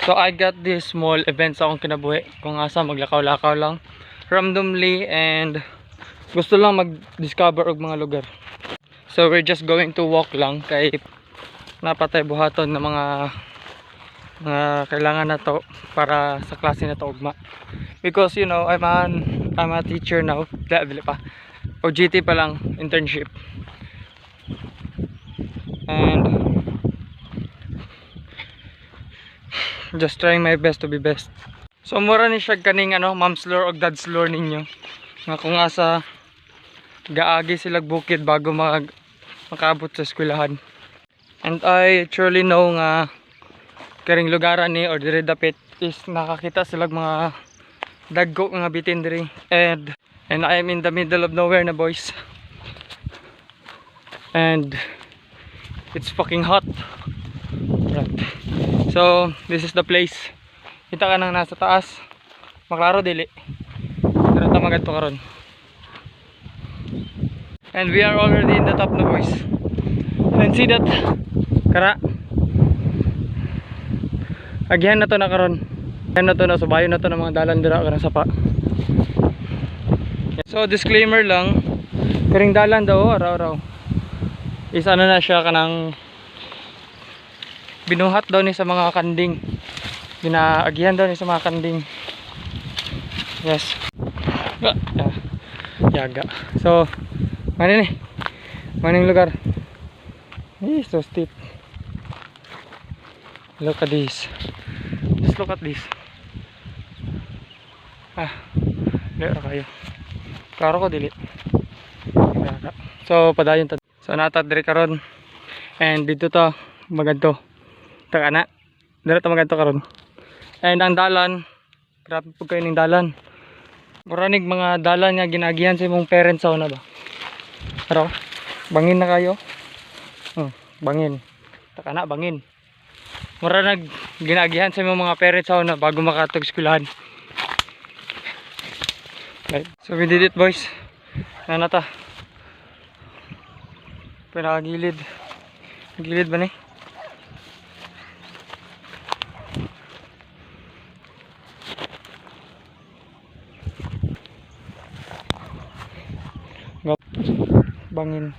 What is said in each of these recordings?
So I got this small event sa akong kinabuhi kung asa maglakaw-lakaw lang randomly and gusto lang mag-discover og mga lugar. So we're just going to walk lang kay napatay buhaton ng mga kailangan na to para sa klase na to ugma. Because you know, I'm a teacher now. Dili pa. OJT pa lang, internship. And just trying my best to be best. So mura ni siya kaning mom's lore o dad's lore ninyo. Nga kung asa gaagi silang bukid bago makaabot sa eskwelahan. And I truly know nga karing lugaran ni or dire dapit is nakakita silang mga dagko nga bitin diri. And I am in the middle of nowhere na, boys. And it's fucking hot. Right. So this is the place. Kita ka nang nasa taas. Maklaro dili. Pero tamagad to karon. And we are already in the top na, boys. And see that? Kara. Agyan na to na karon. Agyan na to na subayo na to ng mga dalan dira karang sapa. So disclaimer lang, karing dalan daw araw-araw is na siya kanang binuhat daw ni sa mga kanding. Ginaagihan daw ni sa mga kanding. Yes. Yaga. So ano ni? Maning lugar. So steep. Look at this. Just look at this. Dili ra kayo. Klaro ko dili. So padayon ta. So natad diri karon. And dito to magadto. Taka na. Dito to magadto karon. And ang dalan, grabe po kayo ning dalan. Muranig mga dalan nga ginagihan sa imong parents na ba? Pero bangin na kayo. Bangin. Taka na bangin. Muranig ginagihan sa imong mga parents na bago makatog eskwelahan. Right. So we did it, boys. Nanata. Pinakagilid. Gilid ba ni? Bangin.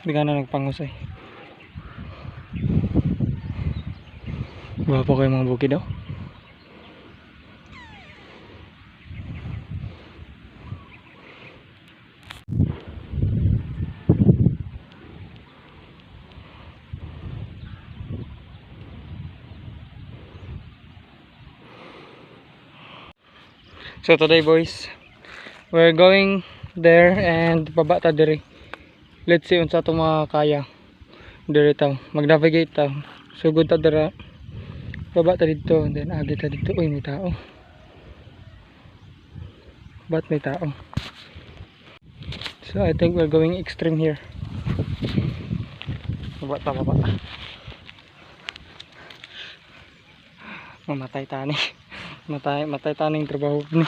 Hindi ka na nagpangusay. Gwapo kayo mga bukid daw. So today, boys, we're going there and baba ta diri. Let's see unsa to mga kaya diri ta mag-navigate ta. Sugod ta dira. Baba ta dito, and then agi ta dito. Uy, may tao. Ba't may tao? So I think we're going extreme here. Baba ta. Mamatay tani. Matay taning trabaho ni.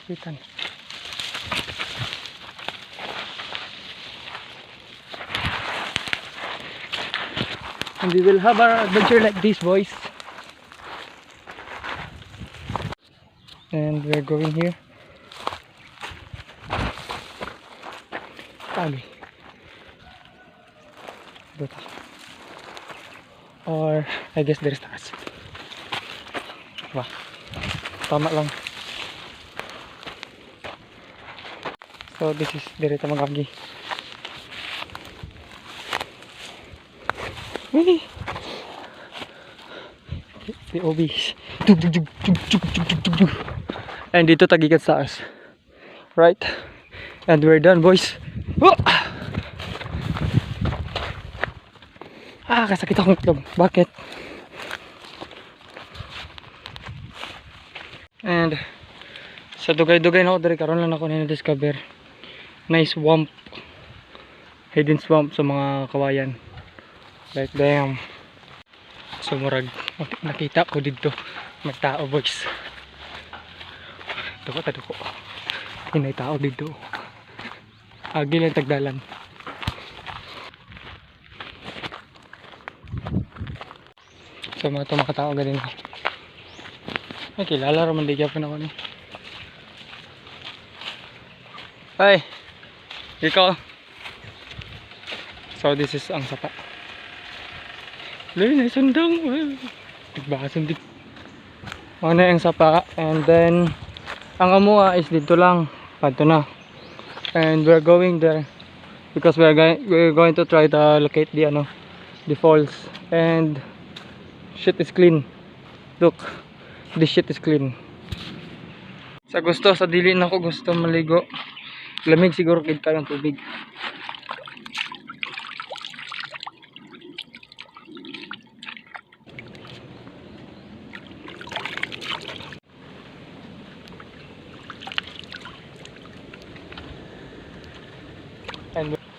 Pitan. And we will have our adventure like this, boys. And we're going here. Tali. Or I guess there's stars. Wah, tama lang. So this is direta magagi. The obis. And dito tagikat sa us. Right? And we're done, boys. Kasakit akong itlog. Bakit? And sa dugay-dugay na ako dari karon lang ako na-discover. Nice swamp. Hidden swamp sa mga kawayan. Like damn. So murag nakita ko dito may tao boys. Duko. Hinay tao dito. Agi lang tagdalan. So mga to mga tao ganin. Ay kilala raman di gyapon ako ni. Ay. Ikaw. So this is ang sapa. Lay na sundang. Nagbasan dito. Ano yung sapa, and then ang amua is dito lang, padto na. And we're going there because we're going to try to locate the the falls. And shit is clean. Look, this shit is clean. Sa dili na ko gusto maligo. Lamig siguro kid kayo ang tubig.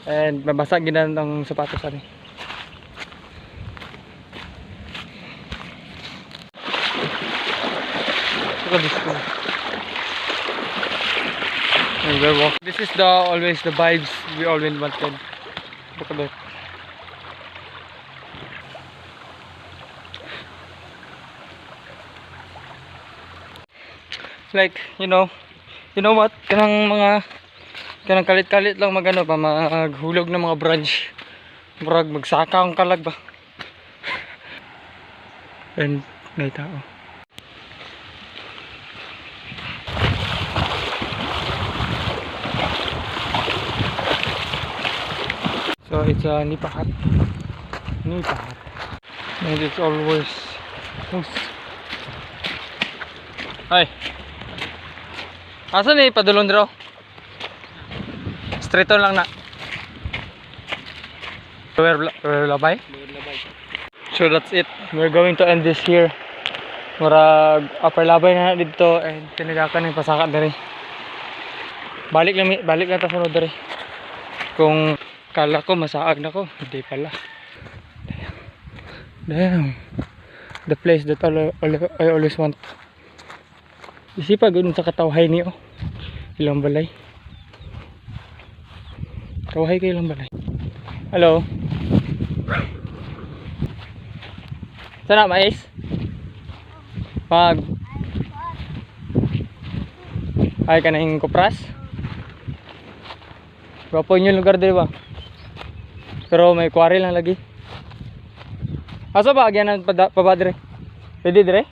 And mabasa ginan ng sapatos ani. Look at this one. And we're walking. This is always the vibes we always wanted. Look at that. Like, you know what? Kanang kalit-kalit lang magano pa maghulog ng mga branch. Murag magsaka ang kalag ba. And may tao. So it's a nipahat. And it's always moose. Ay. Asa ni padulong dro? Straight on lang na. We're labay? So that's it. We're going to end this here. Murag upper labay na dito and tinidakan yung pasaka diri. Balik lang ta sunod diri. Kung kala ko masaag na ko, hindi pala. Damn. The place that I always want. Isipa gud sa katawhay niyo. Ilang balay. Kawhay kayo lang balay. Hello. Sana mais? Pag ay ka na yung kupras? Gwapo yung lugar di ba? Pero may quarry lang lagi. Asa ba agyan ang pabadre? Pwede dire?